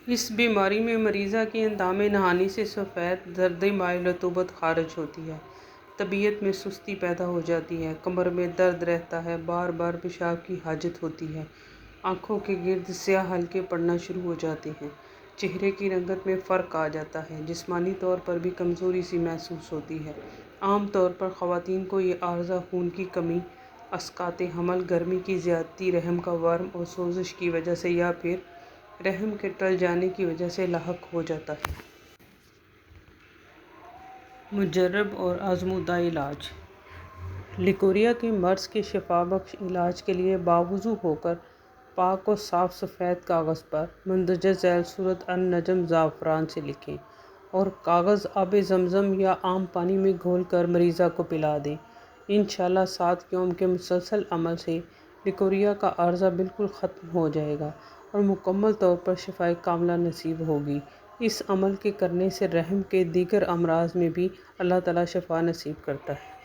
इस बीमारी में मरीज़ा की अंदामे नहाने से सफ़ेद दर्द माय रतूबत खारिज होती है, तबीयत में सुस्ती पैदा हो जाती है, कमर में दर्द रहता है, बार बार पेशाब की हाजत होती है, आँखों के गिर्द स्याह हल्के पड़ना शुरू हो जाते हैं, चेहरे की रंगत में फ़र्क आ जाता है, जिस्मानी तौर पर भी कमज़ोरी सी महसूस होती है। आम तौर पर ख़वातीन को ये आर्ज़ा खून की कमी, अस्काते हमल, गर्मी की ज़्यादती, रहम का वर्म और सोजिश की वजह से या फिर रहम के टल जाने की वजह से लाहक हो जाता है। मुजर्रब और आज़मूदा इलाज। लिकोरिया के मर्ज़ के शिफा बख्श इलाज के लिए बावुज़ू होकर पाक और साफ़ सफ़ेद कागज़ पर मंदरजा झैल सूरत अन-नजम ज़ाफ़रान से लिखें और कागज़ आब ज़मज़म या आम पानी में घोल कर मरीज़ा को पिला दें। इंशाअल्लाह 7 यौम के मुसलसल अमल से लिकोरिया का आर्ज़ा बिल्कुल ख़त्म हो जाएगा और मुकम्मल तौर पर शिफाए कामिला नसीब होगी। इस अमल के करने से रहम के दीगर अमराज़ में भी अल्लाह ताला शिफा नसीब करता है।